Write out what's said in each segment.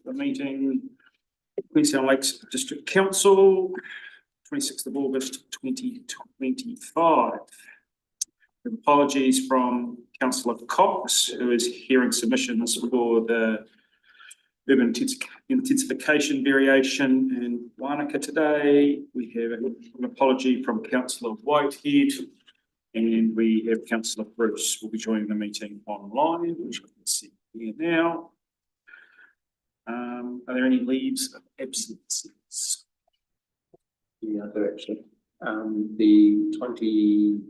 the meeting. Queenstown Lakes District Council, 26th of August 2025. With apologies from Councillor Cox, who is hearing submissions for the urban intensification variation in Wanaka today. We have an apology from Councillor Whitehead, and we have Councillor Bruce will be joining the meeting online, which I can see here now. Are there any leaves of absences? Yeah, I do actually. The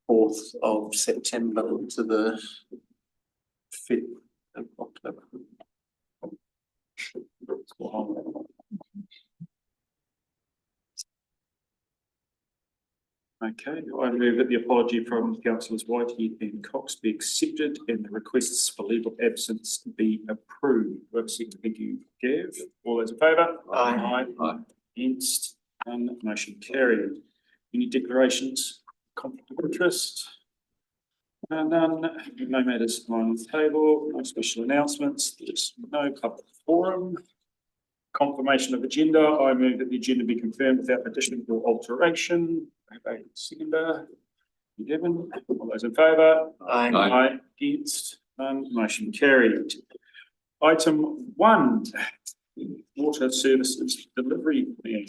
24th of September to the 5th of October. Okay, I move that the apology from Councillors Whitehead and Cox be accepted and the requests for leave of absence be approved. Thank you, Gav. All those in favour? Aye. Aye. Against? None. Motion carried. Any declarations? Conflict of interest? None. No matters on the table. No special announcements. There's no public forum. Confirmation of agenda. I move that the agenda be confirmed without addition or alteration. Seconder. Devon. All those in favour? Aye. Aye. Against? None. Motion carried. Item 1. Water Services Delivery Plan.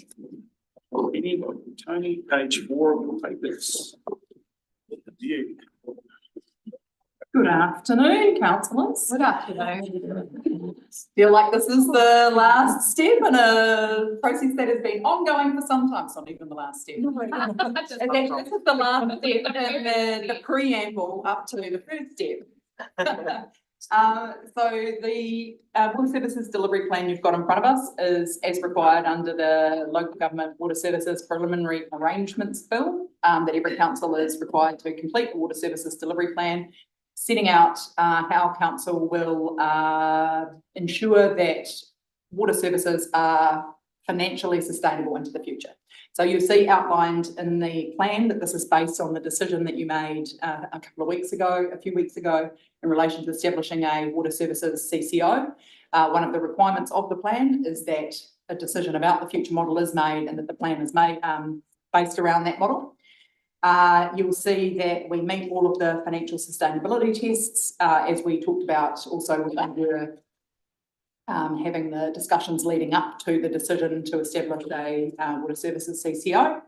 Tony, page 4 of your papers. View. Good afternoon, councillors. Good afternoon. Feel like this is the last step in a process that has been ongoing for some time. It's not even the last step. This is the last step in the preamble up to the first step. So the Water Services Delivery Plan you've got in front of us is as required under the Local Government Water Services Preliminary Arrangements Bill, that every council is required to complete the Water Services Delivery Plan, setting out how council will ensure that water services are financially sustainable into the future. So you'll see outlined in the plan that this is based on the decision that you made a few weeks ago, in relation to establishing a water services CCO. One of the requirements of the plan is that a decision about the future model is made and that the plan is made based around that model. You'll see that we meet all of the financial sustainability tests, as we talked about also when we were having the discussions leading up to the decision to establish a water services CCO.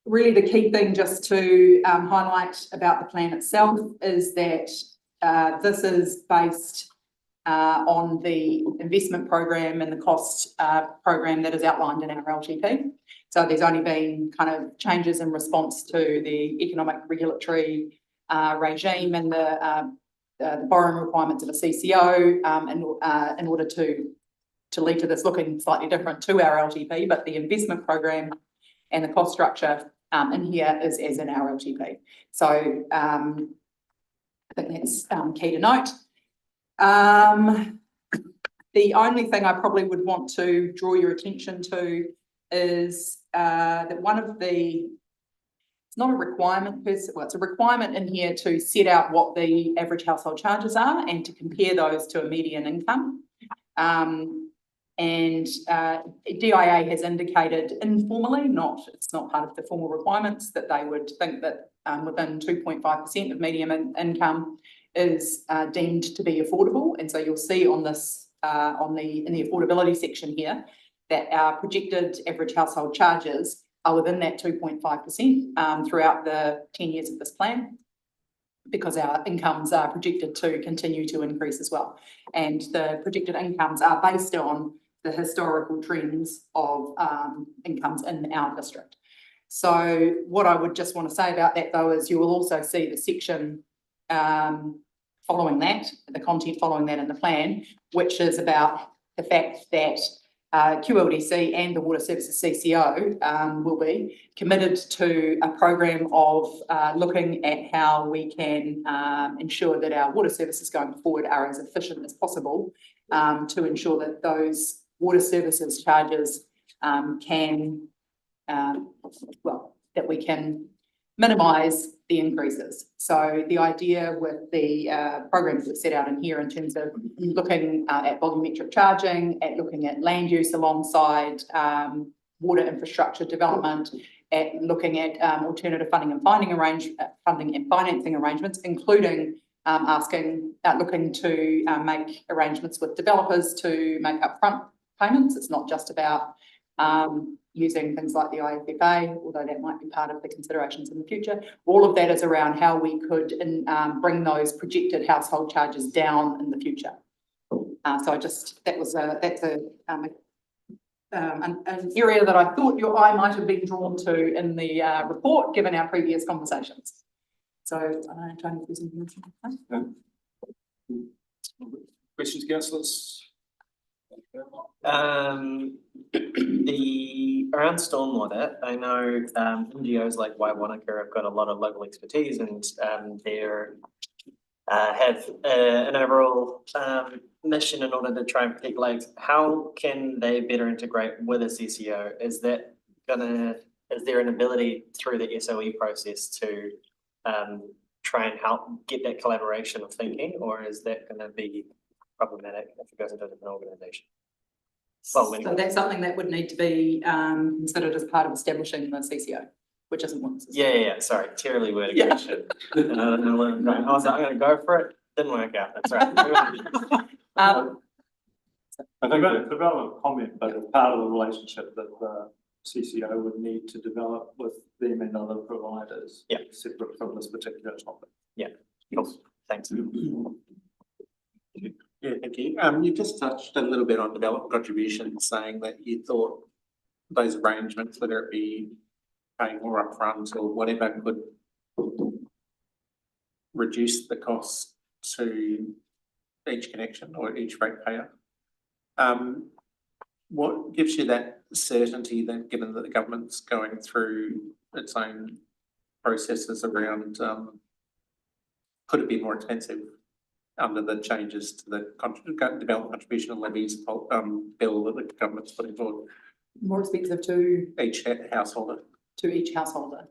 Really the key thing just to highlight about the plan itself is that this is based on the investment program and the cost program that is outlined in our LGP. So there's only been kind of changes in response to the economic regulatory regime and the borrowing requirements of a CCO in order to lead to this looking slightly different to our LGP, but the investment program and the cost structure in here is as in our LGP. So I think that's key to note. The only thing I probably would want to draw your attention to is that one of the, it's not a requirement per se, well, it's a requirement in here to set out what the average household charges are and to compare those to a median income. DIA has indicated informally, it's not part of the formal requirements, that they would think that within 2.5% of median income is deemed to be affordable. And so you'll see on this in the affordability section here that our projected average household charges are within that 2.5% throughout the 10 years of this plan, because our incomes are projected to continue to increase as well. And the projected incomes are based on the historical trends of incomes in our district. So what I would just want to say about that though is you will also see the section following that, the content following that in the plan, which is about the fact that QLDC and the Water Services CCO will be committed to a program of looking at how we can ensure that our water services going forward are as efficient as possible, to ensure that those water services charges that we can minimise the increases. So the idea with the programs that set out in here in terms of looking at volumetric charging, at looking at land use alongside water infrastructure development, at looking at alternative funding and financing arrangements, including looking to make arrangements with developers to make upfront payments. It's not just about using things like the IFFA, although that might be part of the considerations in the future. All of that is around how we could bring those projected household charges down in the future. That's an area that I thought your eye might have been drawn to in the report, given our previous conversations. So I don't know, Tony, if there's anything else. Questions, councillors? Around stormwater, I know NGOs like Waiwanaka have got a lot of local expertise and they're have an overall mission in order to try and protect lakes. How can they better integrate with a CCO? Is there an ability through the SOE process to try and help get that collaboration of thinking, or is that going to be problematic if it goes into a different organisation? So that's something that would need to be considered as part of establishing the CCO, which isn't one. Yeah. Sorry, terribly worded question. I was like, I'm going to go for it. Didn't work out. That's right. I think that's a relevant comment, but it's part of the relationship that the CCO would need to develop with them and other providers. Yeah. Separate from this particular topic. Yeah. Cool. Thanks. Yeah, thank you. You just touched a little bit on development contributions, saying that you thought those arrangements, whether it be paying more upfront or whatever, could reduce the cost to each connection or each ratepayer. What gives you that certainty then, given that the government's going through its own processes around, could it be more expensive under the changes to the development contribution and levies bill that the government's putting forward? More expensive to Each householder. To each householder.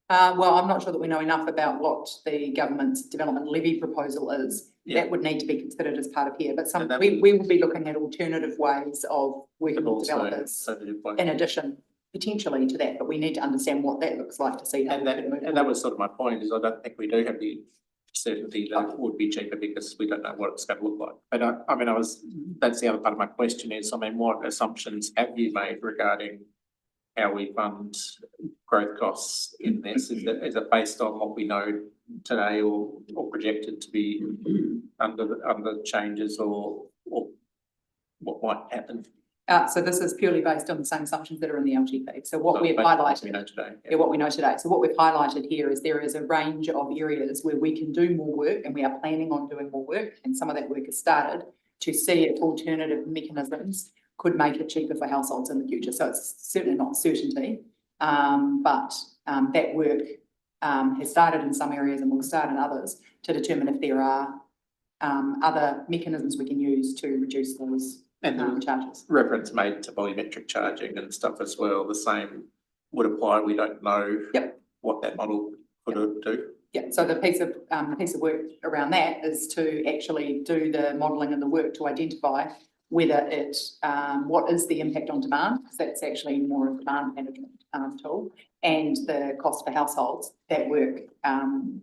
Well, I'm not sure that we know enough about what the government's development levy proposal is. Yeah. That would need to be considered as part of here, but And that we will be looking at alternative ways of working with Also, developers in addition, potentially to that, but we need to understand what that looks like to see how And we can move that forward. was sort of my point, is I don't think we do have the certainty that it would be cheaper because we don't know what it's going to look like. But that's the other part of my question is, what assumptions have you made regarding how we fund growth costs in this? Is it based on what we know today or projected to be under changes or what might happen? So this is purely based on the same assumptions that are in the LGP. So what we've Based on what highlighted. we know today. Yeah, what we know today. So what we've highlighted here is there is a range of areas where we can do more work, and we are planning on doing more work, and some of that work has started to see if alternative mechanisms could make it cheaper for households in the future. So it's certainly not certainty, but that work has started in some areas and will start in others to determine if there are other mechanisms we can use to reduce those charges. Reference made to volumetric charging and stuff as well, the same would apply. We don't know what that model could do. Yeah, so the piece of work around that is to actually do the modelling and the work to identify whether it, what is the impact on demand, because that's actually more of a demand management tool, and the cost for households. That work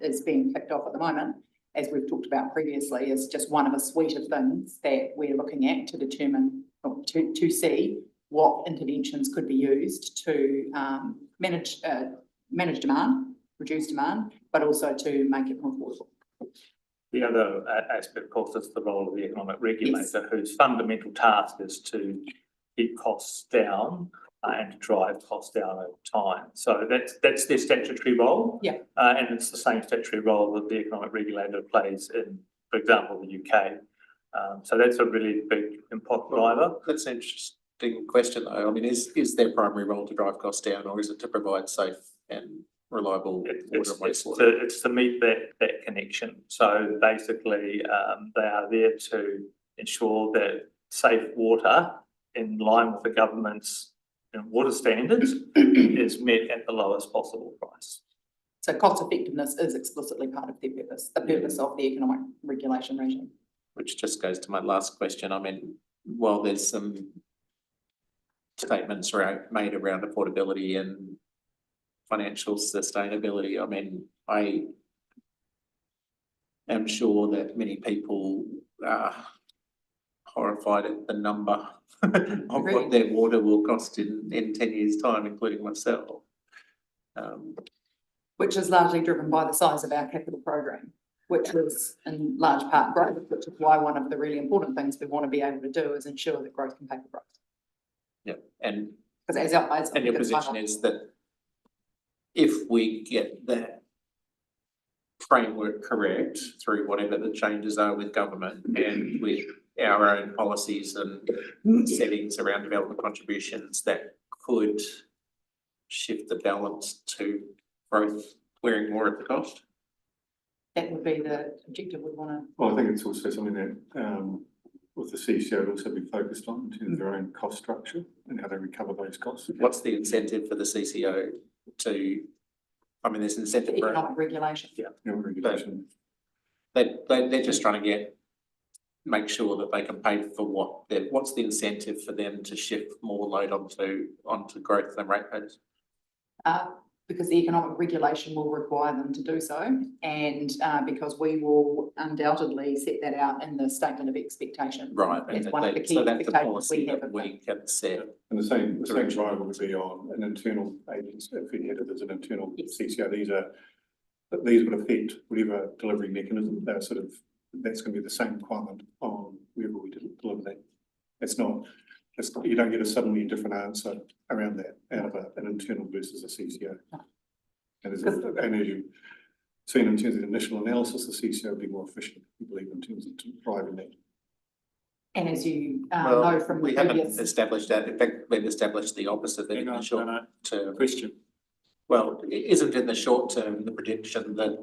is being kicked off at the moment, as we've talked about previously, is just one of a suite of things that we're looking at to determine, to see what interventions could be used to manage demand, reduce demand, but also to make it more affordable. The other aspect, of course, is the role of the economic regulator, whose fundamental task is to keep costs down and to drive costs down over time. So that's their statutory role. Yeah. And it's the same statutory role that the economic regulator plays in, for example, the UK. So that's a really big important driver. That's an interesting question, though. I mean, is their primary role to drive costs down, or is it to provide safe and reliable water and wastewater? It's to meet that connection. So basically, they are there to ensure that safe water, in line with the government's water standards, is met at the lowest possible price. So cost effectiveness is explicitly part of their purpose, the purpose of the economic regulation regime. Which just goes to my last question. I mean, while there's some statements made around affordability and financial sustainability, I mean, I am sure that many people are horrified at the number of what their water will cost in 10 years' time, including myself. Which is largely driven by the size of our capital program, which was in large part growth, which is why one of the really important things we want to be able to do is ensure that growth can pay for growth. Yeah, and Because and your position is that if we get that framework correct through whatever the changes are with government and with our own policies and settings around development contributions, that could shift the balance to growth wearing more of the cost. that would be the objective we want to. Well, I think it's also something that, with the CCO would also be focused on in terms of their own cost structure and how they recover those costs. What's the incentive for the CCO to, I mean, there's incentive for, Economic regulation. You know, regulation. they're just trying to make sure that they can pay for what's the incentive for them to shift more load onto growth than rate pays? Because the economic regulation will require them to do so, and because we will undoubtedly set that out in the statement of expectation. Right, That's and one of the key so that's the expectations policy we have. that we can set. And the same driver would be on an internal agency, if we had it as an internal Yes. CCO, these would affect whatever delivery mechanism, that's going to be the same requirement on wherever we deliver that. You don't get a suddenly different answer around that out of an internal versus a CCO. And as you've seen in terms of the initial analysis, the CCO would be more efficient, we believe, in terms of driving that. And as you Well, know from the we haven't previous. established that. In fact, we've established the opposite in the short term. Question. Well, isn't in the short term the prediction that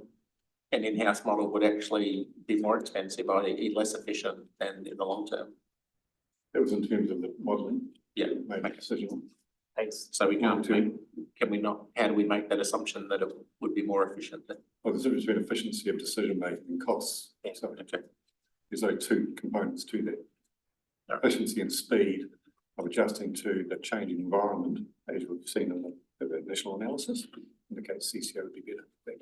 an in-house model would actually be more expensive, i.e. less efficient than in the long term? That was in terms of the modelling. Yeah. Made a decision. Thanks. So we can't can we not, how do we make that assumption that it would be more efficient than? Well, there's between efficiency of decision making and costs. Yeah. So Okay. there's those two components to that. Yeah. Efficiency and speed of adjusting to the changing environment, as we've seen in the initial analysis, indicates CCO would be better.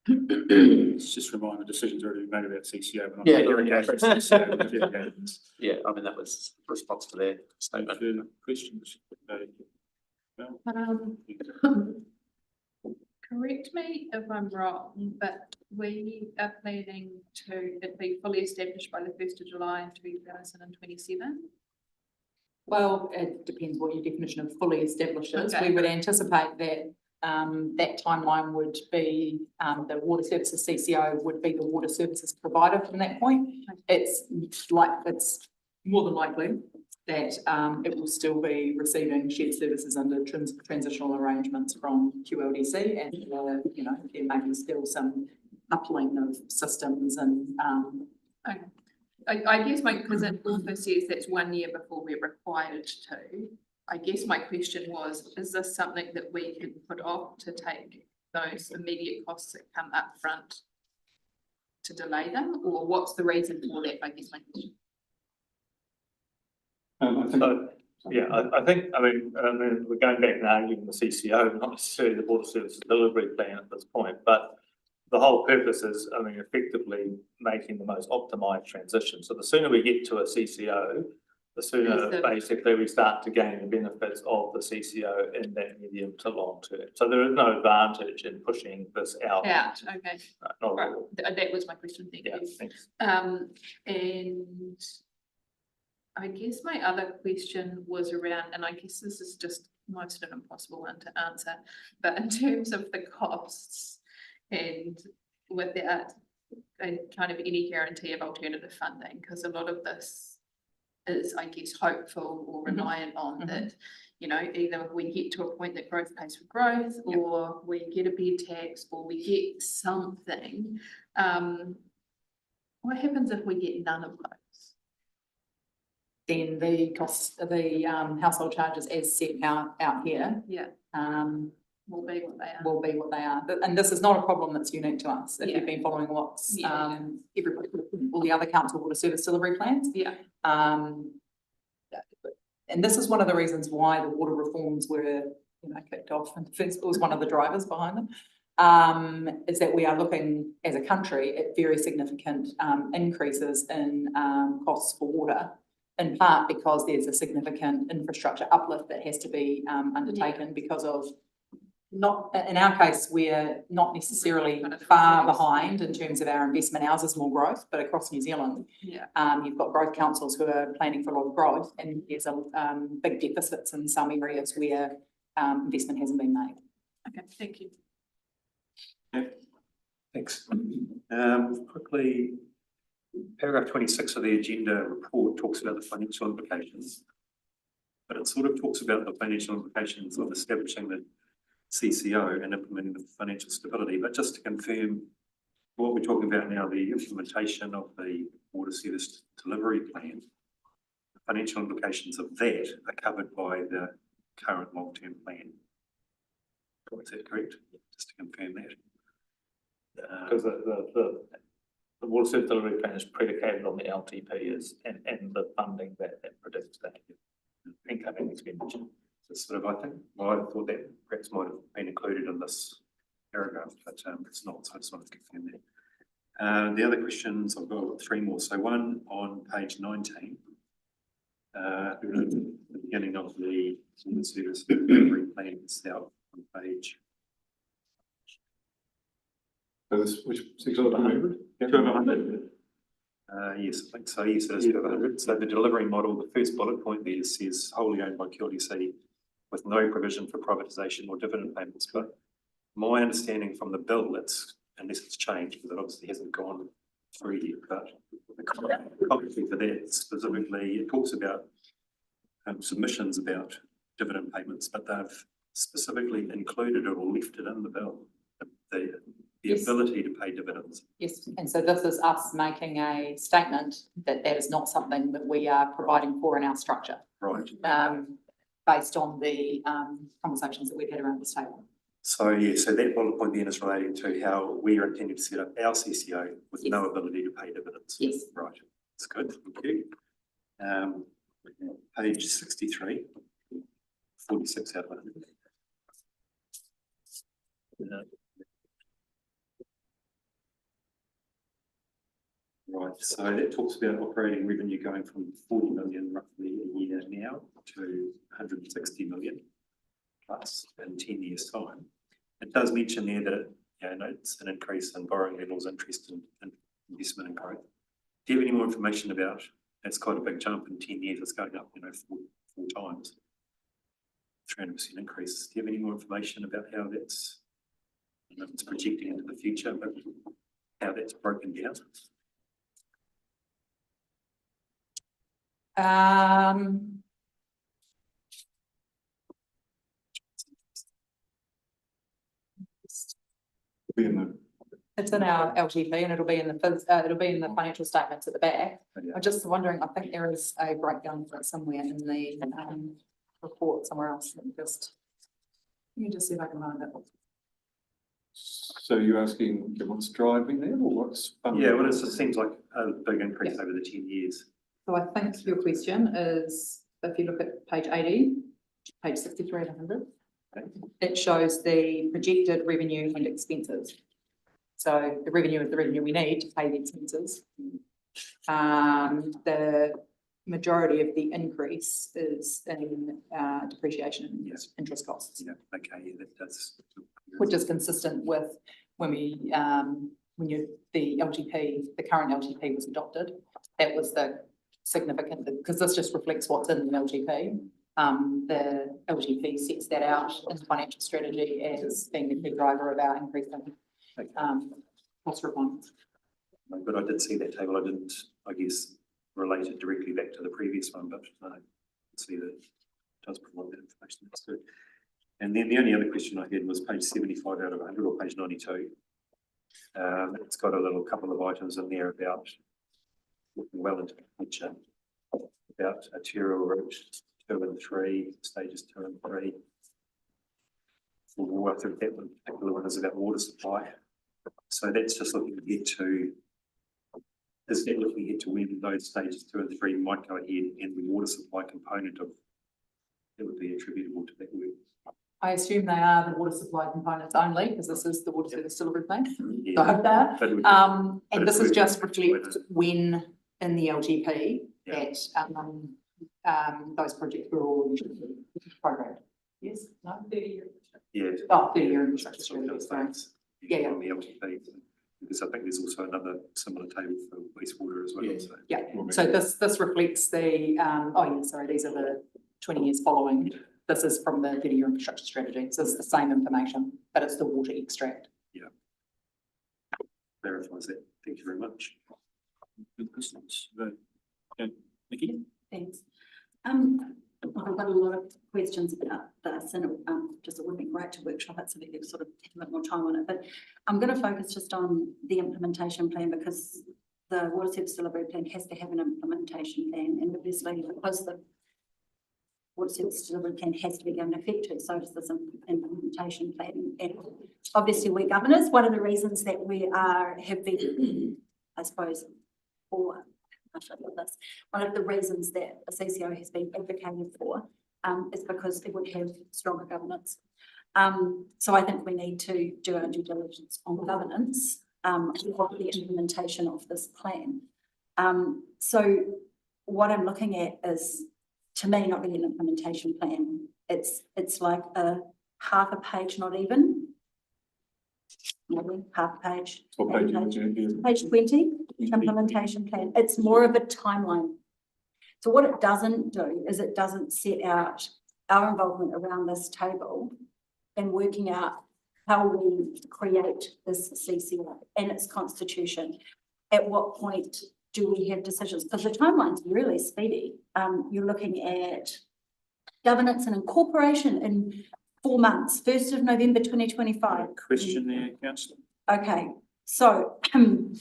It's just a reminder, decisions already been made about CCO. but not- Yeah, Yeah. Yeah, I mean, that was a response to their statement. Questions? Correct me if I'm wrong, but we are planning to it be fully established by the 1st of July 2027. Well, it depends what your definition of fully established is. Okay. We would anticipate that that timeline would be the water services CCO would be the water services provider from that point. It's more than likely that it will still be receiving shared services under transitional arrangements from QLDC, and there may be still some coupling of systems and Okay. I guess because it also says that's 1 year before we're required to. I guess my question was, is this something that we can put off to take those immediate costs that come up front to delay them, or what's the reason for that? I guess my question. I think. I think, I mean, we're going back and arguing the CCO, not necessarily the water services delivery plan at this point, but the whole purpose is, I mean, effectively making the most optimised transition. So the sooner we get to a CCO, the sooner basically we start to gain the benefits of the CCO in that medium to long term. So there is no advantage in pushing this out. Okay. Not at Right. all. That was my question. Thank Yeah, you. thanks. And I guess my other question was around, and I guess this is just most an impossible one to answer, but in terms of the costs and without a kind of any guarantee of alternative funding, because a lot of this is, I guess, hopeful or reliant on that, either we get to a point that growth pays for growth, or we get a bed tax, or we get something. What happens if we get none of those? then the costs, the household charges as set out here, Yeah. will be what they are. will be what they are. And this is not a problem that's unique to us. If Yeah. you've been following what's, Yeah. everybody, all the other council water service delivery plans. Yeah, And this is one of the reasons why the water reforms were, kicked off, and it was one of the drivers behind them. Is that we are looking as a country at very significant increases in costs for water. In part because there's a significant infrastructure uplift that has to be undertaken because of not, in our case, we're not necessarily Kind of far projects. behind in terms of our investment. Ours is more growth, but across New Zealand, yeah, you've got growth councils who are planning for a lot of growth, and there's a big deficits in some areas where investment hasn't been made. okay, thank you. Thanks. Quickly, paragraph 26 of the agenda report talks about the financial implications. But it sort of talks about the financial implications of establishing the CCO and implementing the financial stability. But just to confirm what we're talking about now, the implementation of the water service delivery plan, the financial implications of that are covered by the current long-term plan. Is that correct? Just to confirm that. Because the water service delivery plan is predicated on the LTP and the funding that predicts that incoming expenditure. It's sort of, I think, well, I thought that perhaps might have been included in this paragraph, but it's not, so I just wanted to confirm that. The other questions, I've got three more. So one on page 19, the beginning of the service delivery plan itself on page. So this, which section of the 100? 200. Yes, I think so. Yes, it is 200. So the delivery model, the first bullet point there says wholly owned by QLDC with no provision for privatisation or dividend payments. But my understanding from the bill, it's, unless it's changed, because it obviously hasn't gone through yet, but the commentary for that specifically, it talks about submissions about dividend payments, but they've specifically included it or left it in the bill, the Yes. ability to pay dividends. Yes, and so this is us making a statement that that is not something that we are providing for in our structure, Right. based on the conversations that we've had around this table. So yeah, so that bullet point then is relating to how we are intending to set up our CCO with Yes. no ability to pay dividends. Yes. Right, that's good, thank you. Page 63, 46 out of 100. Right, so that talks about operating revenue going from 40 million roughly a year now to 160 million plus in 10 years' time. It does mention there that it's an increase in borrowing levels, interest and investment and growth. Do you have any more information about, that's quite a big jump in 10 years, it's going up, four times. 300% increase. Do you have any more information about how that's, it's projecting into the future, but how that's broken down? Be in the, It's in our LTP and it'll be in the financial statements at the back. I'm just wondering, I think there is a breakdown for it somewhere in the report somewhere else. Let me just see if I can find it. so you're asking what's driving that or what's funding? Yeah, well, it seems like a big increase over the 10 years. So I think your question is, if you look at page 80, page 63 and 100, it shows the projected revenue and expenses. So the revenue is the revenue we need to pay the expenses. The majority of the increase is in depreciation and Yes. interest costs, Yeah, okay, yeah, that does. which is consistent with when the LTP, the current LTP was adopted. That was the significant, because this just reflects what's in the LTP. The LTP sets that out in the financial strategy as being the key driver of our increase in cost requirements. But I did see that table. I didn't, I guess, relate it directly back to the previous one, but I can see that it does provide that information. That's good. And then the only other question I had was page 75 out of 100 or page 92. It's got a little couple of items in there about looking well into the future, about arterial route 2 and 3, stages 2 and 3. for water, I think that one, particular one is about water supply. So that's just looking ahead to, is that looking ahead to when those stages 2 and 3 might go ahead and the water supply component of that would be attributable to that work. I assume they are the water supply components only, because this is the water service delivery plan. So I Yeah, hope that. but it would- And this is just reflect when in the LGP Yeah. that those projects were all programmed. Yes, no, 30-year. yeah. 30-year infrastructure strategy, sorry. Yeah. On the LTP, because I think there's also another similar table for wastewater as well, Yeah. so. Yeah, so this reflects the, these are the 20 years following. This is from the 30-year infrastructure strategy, so it's the same information, but it's the water extract. Clarifies that, thank you very much. Good questions. Nikki? Thanks. I've got a lot of questions about this and just it would be great to workshop it so we could sort of have a bit more time on it. But I'm going to focus just on the implementation plan because the water service delivery plan has to have an implementation plan, and obviously because the water service delivery plan has to be given effect, so does this implementation plan. And obviously we governors, one of the reasons that we have been, I suppose, one of the reasons that the CCO has been advocated for is because it would have stronger governance. So I think we need to do our due diligence on governance of the implementation of this plan. So what I'm looking at is, to me, not really an implementation plan. It's like a half a page, not even. Maybe half a page. What page are you looking at? Page 20, implementation plan. It's more of a timeline. So what it doesn't do is it doesn't set out our involvement around this table and working out how we create this CCO and its constitution. At what point do we have decisions? Because the timeline's really speedy. You're looking at governance and incorporation in 4 months, 1st of November 2025. Question there, councillor. Okay, so can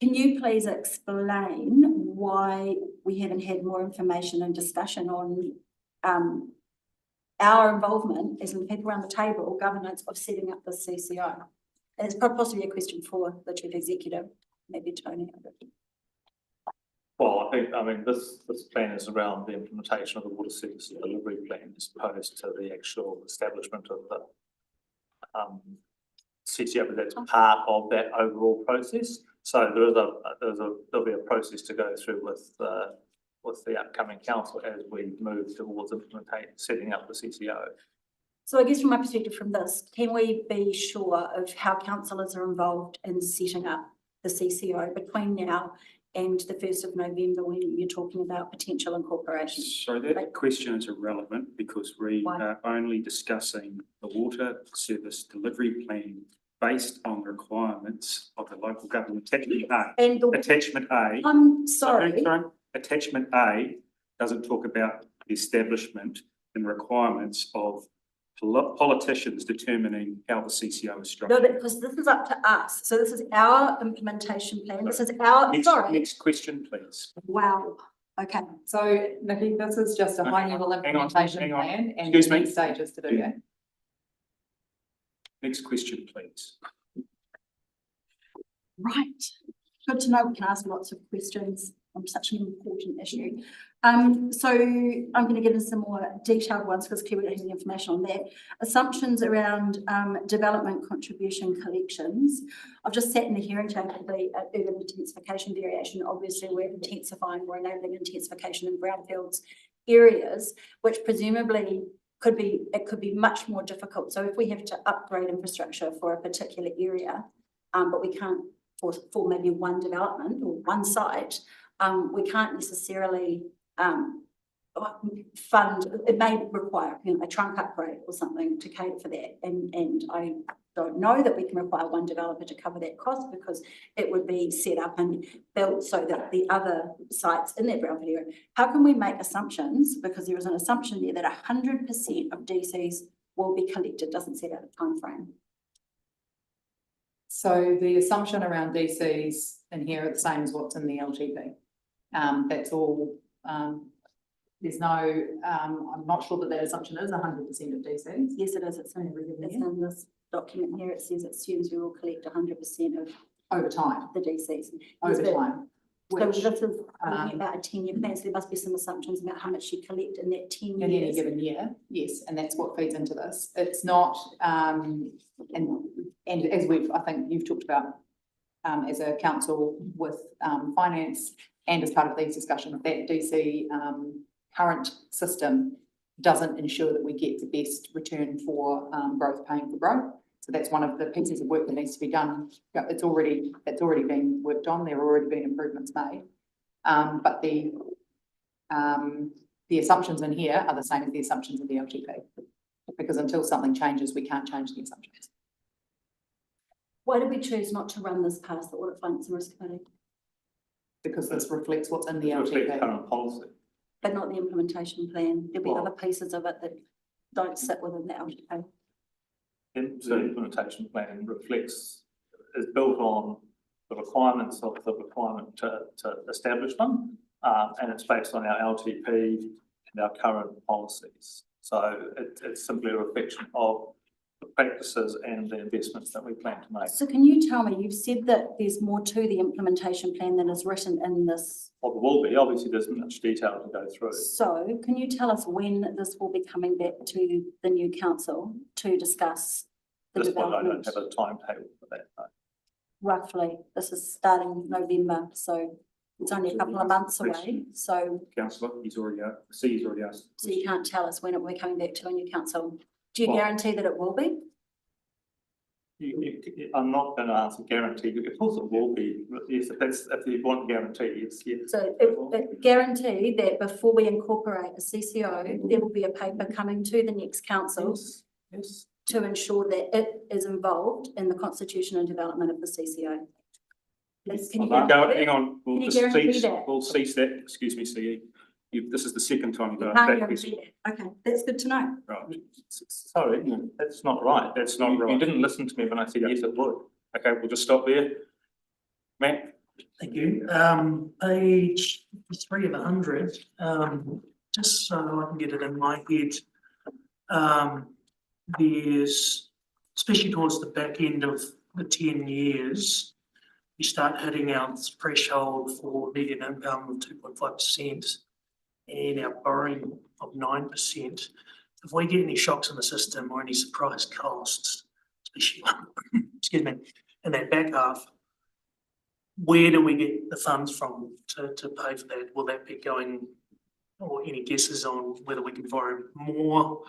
you please explain why we haven't had more information and discussion on our involvement as in the people around the table, governance of setting up the CCO? And it's possibly a question for the chief executive, maybe Tony. Well, I mean, this plan is around the implementation of the water service delivery plan as opposed to the actual establishment of the CCO, but that's part of that overall process. So there'll be a process to go through with the upcoming council as we move towards setting up the CCO. So I guess from my perspective from this, can we be sure of how councillors are involved in setting up the CCO between now and the 1st of November when you're talking about potential incorporation? So that question is irrelevant because we Why? are only discussing the water service delivery plan based on the requirements of the local government. Attachment A. And the, Attachment A. I'm sorry. Attachment A doesn't talk about the establishment and requirements of politicians determining how the CCO is No, structured. because this is up to us. So this is our implementation plan. This is our, Next question, please. Wow. Okay. So Nikki, this is just a high level Hang on, implementation hang on. plan and Excuse me. next stages to do it. Next question, please. Right. Good to know we can ask lots of questions on such an important issue. So I'm going to get into some more detailed ones because clearly we don't have the information on that. Assumptions around development contribution collections. I've just sat in the hearing table for the urban intensification variation. Obviously, we're intensifying, we're enabling intensification in brownfields areas, which presumably could be much more difficult. So if we have to upgrade infrastructure for a particular area, but we can't for maybe one development or one site, we can't necessarily fund, it may require a trunk upgrade or something to cater for that. And I don't know that we can require one developer to cover that cost because it would be set up and built so that the other sites in that brownfield area. How can we make assumptions? Because there is an assumption there that 100% of DCs will be collected, doesn't set out a time frame. So the assumption around DCs in here are the same as what's in the LGP. That's all there's no, I'm not sure that that assumption is 100% of DCs. Yes, it is. It's in this document here. It says it assumes we will collect 100% of Over time, the DCs. over Yes, but- time. So Which, this is looking about a 10-year plan, so there must be some assumptions about how much you collect in that 10 in any years. given year, yes, and that's what feeds into this. It's not, and as I think you've talked about, as a council with, finance and as part of these discussions, that DC, current system doesn't ensure that we get the best return for, growth paying for growth. So that's one of the pieces of work that needs to be done. Yeah, it's already been worked on. There have already been improvements made. But the assumptions in here are the same as the assumptions in the LGP. Because until something changes, we can't change the assumptions. Why did we choose not to run this past the Audit, Finance and Risk Committee, Because this reflects what's in the Reflect LGP. current policy. but not the implementation plan? There'll be Well- other pieces of it that don't sit within the LGP. The implementation plan is built on the requirements of the requirement to establish them. And it's based on our LTP and our current policies. So it's simply a reflection of the practices and the investments that we plan to make. So can you tell me, you've said that there's more to the implementation plan than is written in this. Well, there will be, obviously, there's much detail to go through. So can you tell us when this will be coming back to the new council to discuss the At this point, I don't development? have a timetable for that, no. Roughly, this is starting November, so it's only a couple of months away. So Councillor, he's already asked. So you can't tell us when it will be coming back to a new council. Do you Well- guarantee that it will be? I'm not going to answer guarantee, of course it will be, yes, if you want guarantee, yes. So it guarantee that before we incorporate a CCO, there will be a paper coming to the next council Yes. to ensure that it is involved in the constitution and development of the CCO. Can you Go, guarantee hang that? on, Can you guarantee that? we'll cease that, excuse me, CE. This is the second time you've You asked can't that guarantee question. that. Okay, that's good to know. Right, Sorry, that's not right. that's not You right. didn't listen to me when I said yes, it would. Okay, we'll just stop there. Matt? Thank you. Page 3 of 100, just so I can get it in my head. There's, especially towards the back end of the 10 years, we start hitting our threshold for median income of 2.5% and our borrowing of 9%. If we get any shocks in the system or any surprise costs, especially, excuse me, in that back half, where do we get the funds from to pay for that? Will that be going, or any guesses on whether we can borrow more?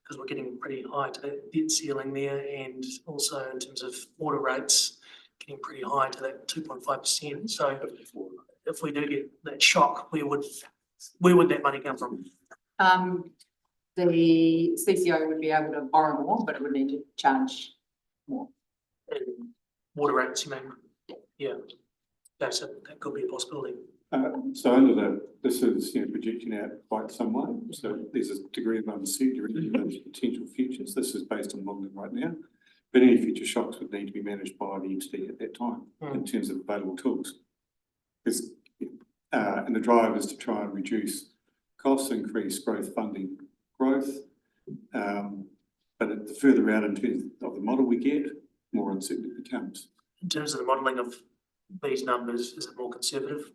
Because we're getting pretty high to that debt ceiling there, and also in terms of water rates, getting pretty high to that 2.5%. So if we do get that shock, where would that money come from? The CCO would be able to borrow more, but it would need to charge more. And water rates, you mean? Yeah. That could be a possibility. So under this is, projecting out quite some way, so there's a degree of uncertainty in those potential futures. This is based on modelling right now, but any future shocks would need to be managed by the entity at that time in terms of available tools. Because, and the drive is to try and reduce costs, increase growth funding growth. But the further out in terms of the model we get, more uncertain it becomes. In terms of the modelling of these numbers, is it more conservative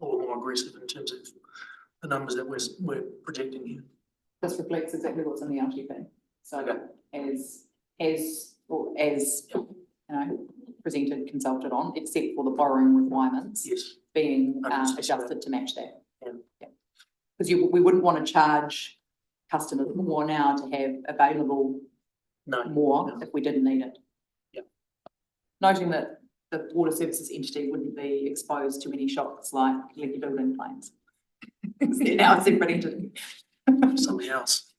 or more aggressive in terms of the numbers that we're projecting here? This reflects exactly what's in the LGP. So as presented, consulted on, except for the borrowing requirements Yes. being Understood. adjusted to match that. Yeah. Because we wouldn't want to charge customers more now to have available No. more No. if we didn't need it. Yeah. Noting that the water services entity wouldn't be exposed to any shocks like leaky building claims. Now it's a separate entity. Something else.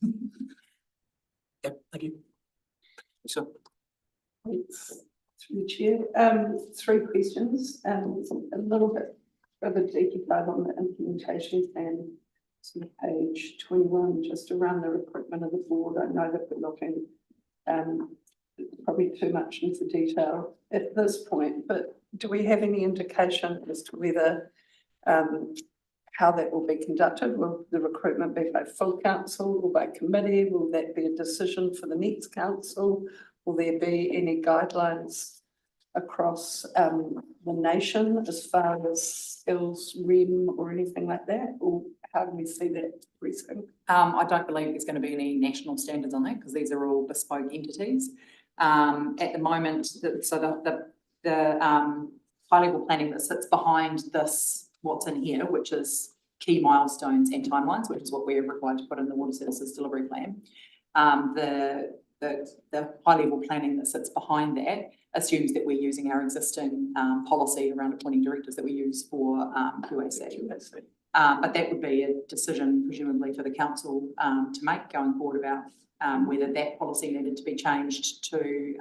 Yeah, thank you. So, Through the chair, 3 questions, a little bit of a deeper dive on the implementation plan. So page 21, just around the recruitment of the board. I know that we're looking probably too much into detail at this point, but do we have any indication as to whether how that will be conducted? Will the recruitment be by full council or by committee? Will that be a decision for the next council? Will there be any guidelines across the nation as far as skills, REM or anything like that? Or how do we see that progressing? I don't believe there's going to be any national standards on that because these are all bespoke entities. At the moment, the high level planning that sits behind this, what's in here, which is key milestones and timelines, which is what we're required to put in the water services delivery plan. The high level planning that sits behind that assumes that we're using our existing policy around appointing directors that we use for QAC. But that would be a decision presumably for the council to make going forward about whether that policy needed to be changed to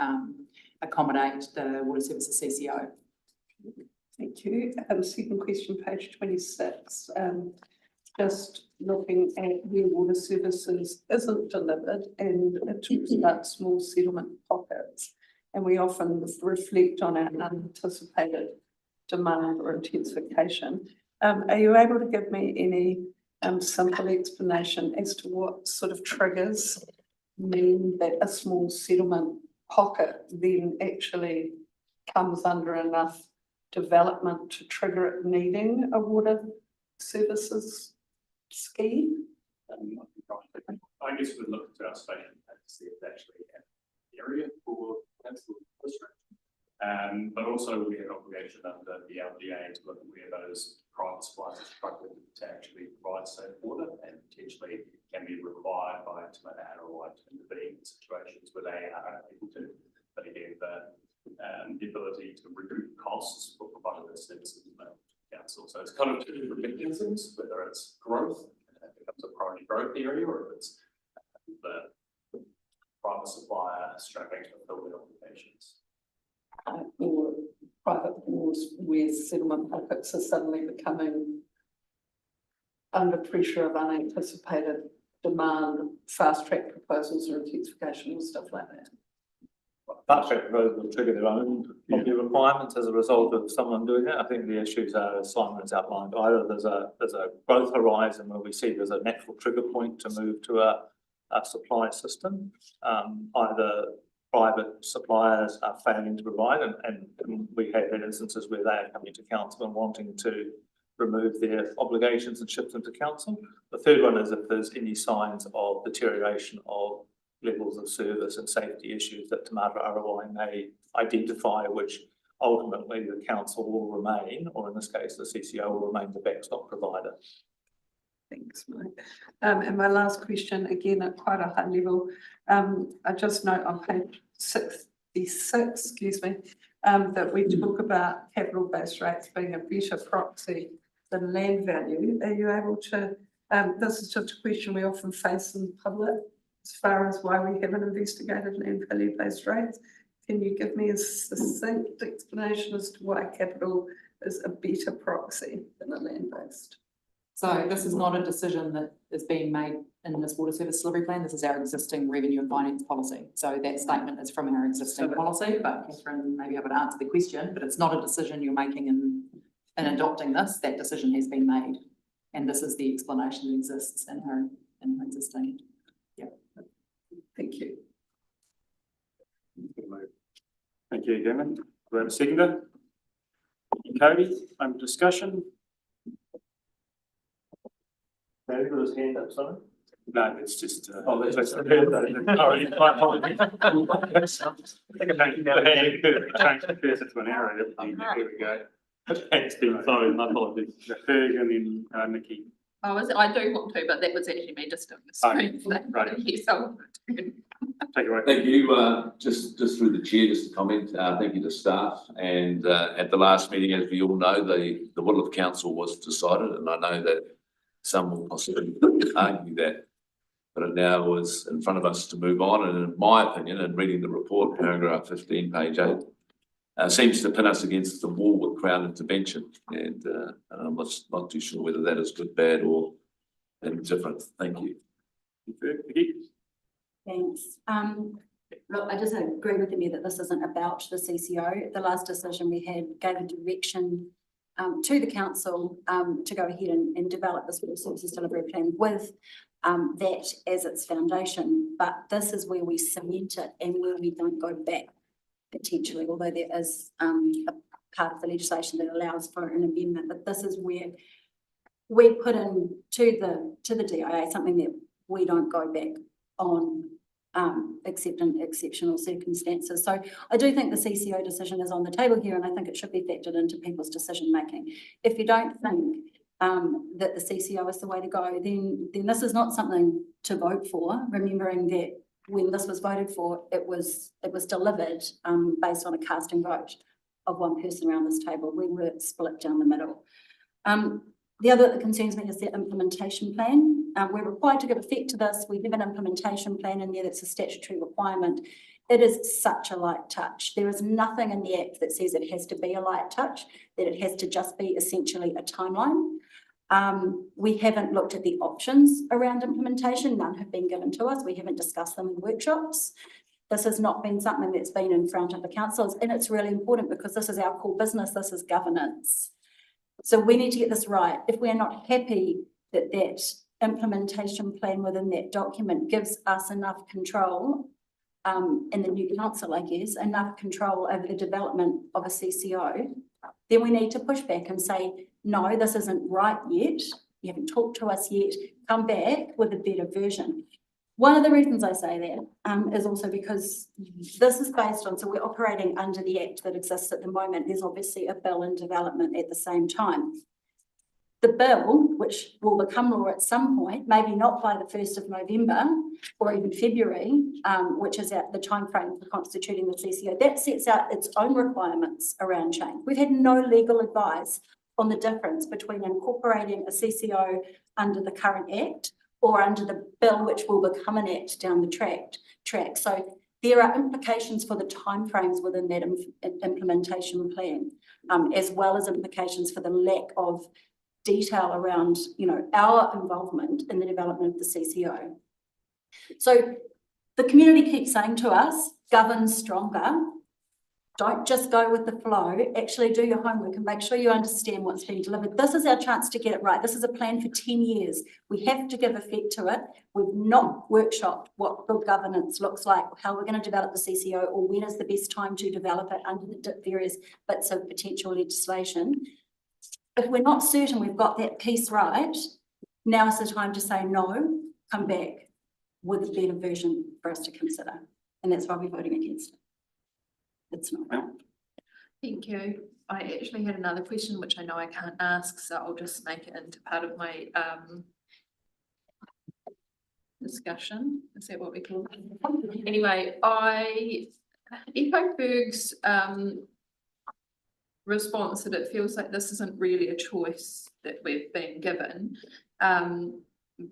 accommodate the water services CCO. Thank you. Second question, page 26. Just looking at where water services isn't delivered, and it talks about small settlement pockets. And we often reflect on our unanticipated demand or intensification. Are you able to give me any simple explanation as to what sort of triggers mean that a small settlement pocket then actually comes under enough development to trigger it needing a water services scheme? I guess we'd look to our station to see if they actually have the area for council district. But also we have an obligation under the LDA to look at where those private suppliers are struggling to actually provide safe water and potentially can be required by Tomato ROI to intervene in situations where they are able to. But again, the ability to recoup costs for providing those services to council. So it's kind of two different mechanisms, whether it's growth, and it becomes a priority growth area, or if it's the private supplier struggling to fulfill their obligations. Or private wars where settlement pockets are suddenly becoming under pressure of unanticipated demand, fast track proposals or intensification or stuff like that. Fast track proposals will trigger their own requirements as a result of someone doing it. I think the issues are, as Simon's outlined, either there's a growth horizon where we see there's a natural trigger point to move to a supply system, either private suppliers are failing to provide, and we have had instances where they are coming to council and wanting to remove their obligations and shift them to council. The third one is if there's any signs of deterioration of levels of service and safety issues that Tomato ROI may identify, which ultimately the council will remain, or in this case, the CCO will remain the backstop provider. Thanks, Mike. And my last question, again, at quite a high level, I just note on page 66, that we talk about capital base rates being a better proxy than land value. Are you able to, this is just a question we often face in public, as far as why we haven't investigated land value based rates. Can you give me a succinct explanation as to why capital is a better proxy than a land based? So this is not a decision that is being made in this water service delivery plan. This is our existing revenue and finance policy. So that statement is from our existing policy, but Catherine may be able to answer the question, but it's not a decision you're making in adopting this. That decision has been made. And this is the explanation that exists in her existing. Yeah. Thank you. Thank you, Damon. Do we have a seconder? Cody, discussion? David got his hand up, sorry? No, it's just. Oh, that's the my apologies. I think I changed the cursor to an arrow. There we go. Thanks, Steve. Sorry, my apologies. Ferg and then Nikki. I do want to, but that was actually me just doing the screen thing. Right. Yes, I want to. Take it away. Thank you. Just through the chair, just a comment. Thank you to staff. And at the last meeting, as we all know, the will of council was decided, and I know that some will possibly argue that, but it now is in front of us to move on. And in my opinion, and reading the report, paragraph 15, page 8, seems to pin us against the wall with Crown intervention. And I'm not too sure whether that is good, bad, or indifferent. Thank you. Thanks. Look, I just agree with you that this isn't about the CCO. The last decision we had gave a direction to the council, to go ahead and develop this water services delivery plan with that as its foundation. But this is where we cement it and where we don't go back potentially, although there is a part of the legislation that allows for an amendment, but this is where we put in to the DIA something that we don't go back on, except in exceptional circumstances. So I do think the CCO decision is on the table here, and I think it should be factored into people's decision making. If you don't think that the CCO is the way to go, then this is not something to vote for, remembering that when this was voted for, it was delivered based on a casting vote of one person around this table. We were split down the middle. The other that concerns me is the implementation plan. We're required to give effect to this. We have an implementation plan in there that's a statutory requirement. It is such a light touch. There is nothing in the Act that says it has to be a light touch, that it has to just be essentially a timeline. We haven't looked at the options around implementation. None have been given to us. We haven't discussed them in workshops. This has not been something that's been in front of the councils, and it's really important because this is our core business. This is governance. So we need to get this right. If we're not happy that that implementation plan within that document gives us enough control, and the new council, I guess, enough control over the development of a CCO, then we need to push back and say, no, this isn't right yet. You haven't talked to us yet. Come back with a better version. One of the reasons I say that is also because this is based on, so we're operating under the Act that exists at the moment. There's obviously a bill in development at the same time. The bill, which will become law at some point, maybe not by the 1st of November or even February, which is at the timeframe for constituting the CCO, that sets out its own requirements around change. We've had no legal advice on the difference between incorporating a CCO under the current Act or under the bill, which will become an Act down the track. So there are implications for the timeframes within that implementation plan, as well as implications for the lack of detail around, our involvement in the development of the CCO. So the community keeps saying to us, govern stronger. Don't just go with the flow, actually do your homework and make sure you understand what's being delivered. This is our chance to get it right. This is a plan for 10 years. We have to give effect to it. We've not workshopped what good governance looks like, how we're going to develop the CCO, or when is the best time to develop it under the various bits of potential legislation. If we're not certain we've got that piece right, now is the time to say no, come back with a better version for us to consider. And that's why we're voting against it. It's not. Thank you. I actually had another question, which I know I can't ask, so I'll just make it into part of my discussion. Is that what we call it? Anyway, I echo Berg's response that it feels like this isn't really a choice that we've been given,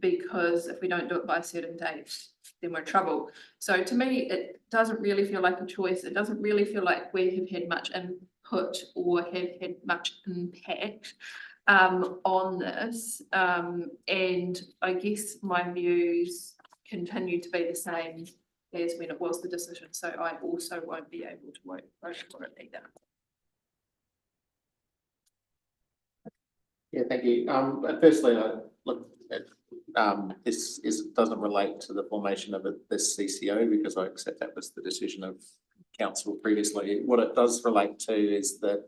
because if we don't do it by a certain date, then we're in trouble. So to me, it doesn't really feel like a choice. It doesn't really feel like we have had much input or have had much impact on this. And I guess my views continue to be the same as when it was the decision. So I also won't be able to vote for it either. Yeah, thank you. Firstly, I look at this doesn't relate to the formation of this CCO, because I accept that was the decision of council previously. What it does relate to is that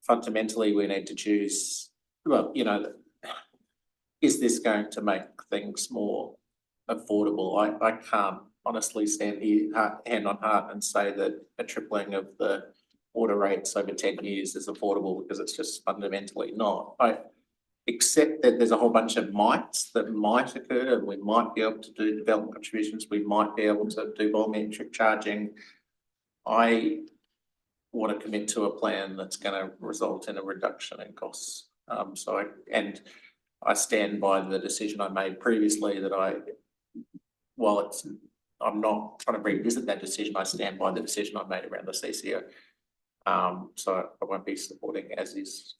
fundamentally we need to choose, well, is this going to make things more affordable? I can't honestly stand here hand on heart and say that a tripling of the water rates over 10 years is affordable, because it's just fundamentally not. I accept that there's a whole bunch of mights that might occur, and we might be able to do development contributions, we might be able to do volumetric charging. I want to commit to a plan that's going to result in a reduction in costs. I stand by the decision I made previously that I'm not trying to revisit that decision. I stand by the decision I made around the CCO. So I won't be supporting as is.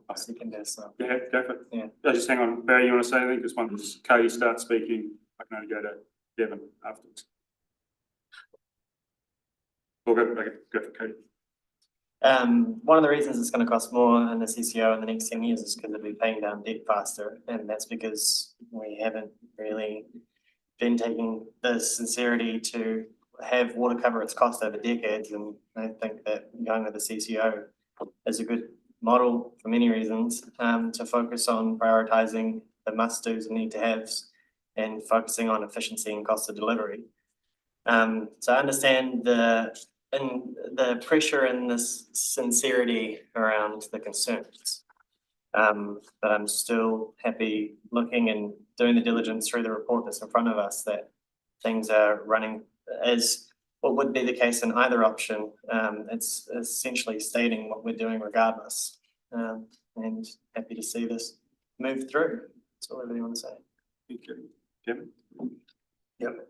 I second this. Yeah, go for it. Yeah. Just hang on, Barry, you want to say anything? Because once Katie starts speaking, I can only go to Devon afterwards. We'll go for Cody. One of the reasons it's gonna cost more in the CCO in the next 10 years is because they'll be paying down debt faster, and that's because we haven't really been taking the sincerity to have water cover its cost over decades, and I think that going with the CCO is a good model for many reasons, to focus on prioritizing the must-dos and need-to-haves and focusing on efficiency and cost of delivery. So I understand the pressure and this sincerity around the concerns. But I'm still happy looking and doing the diligence through the report that's in front of us that things are running as what would be the case in either option. It's essentially stating what we're doing regardless. And happy to see this move through. That's all I really want to say. Thank you. Kevin? Yep.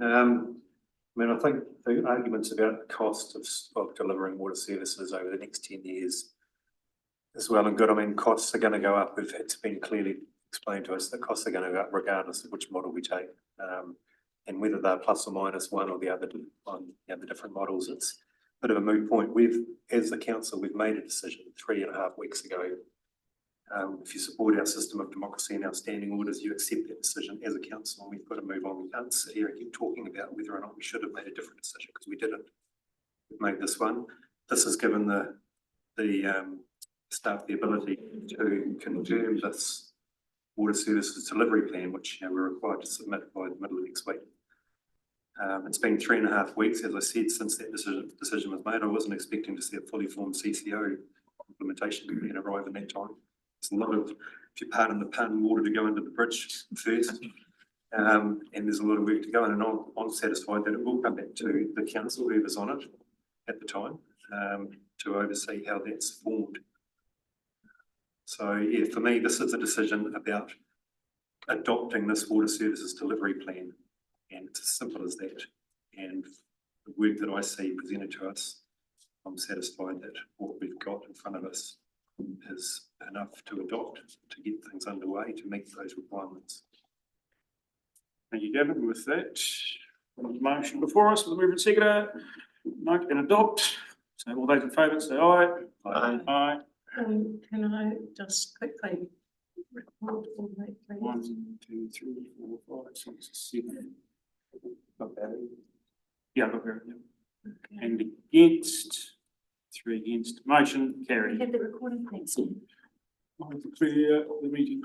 I mean, I think the arguments about the cost of delivering water services over the next 10 years is well and good. I mean, costs are going to go up. It's been clearly explained to us that costs are going to go up regardless of which model we take. And whether they're plus or minus one or the other on the different models, it's a bit of a moot point. As a council, we've made a decision 3.5 weeks ago. If you support our system of democracy and our standing orders, you accept that decision as a council, and we've got to move on. We can't sit here and keep talking about whether or not we should have made a different decision, because we didn't. We've made this one. This has given the staff the ability to confirm this water services delivery plan, which we're required to submit by the middle of next week. It's been 3.5 weeks, as I said, since that decision was made. I wasn't expecting to see a fully formed CCO implementation plan arrive in that time. There's a lot of, if you pardon the pun, water to go under the bridge first. And there's a lot of work to go on, and I'm satisfied that it will come back to the council, whoever's on it at the time, to oversee how that's formed. So yeah, for me, this is a decision about adopting this water services delivery plan, and it's as simple as that. And the work that I see presented to us, I'm satisfied that what we've got in front of us is enough to adopt to get things underway to meet those requirements. Thank you, Gavin. With that, motion before us with the movement seconder, note and adopt. So all those in favour say aye. Aye. Aye. Can I just quickly record all that, please? 1, 2, 3, 4, 5, 6, 7. Not bad. Yeah, I've got very good. And against, 3 against, motion carried. We have the recording, thanks. I declare the meeting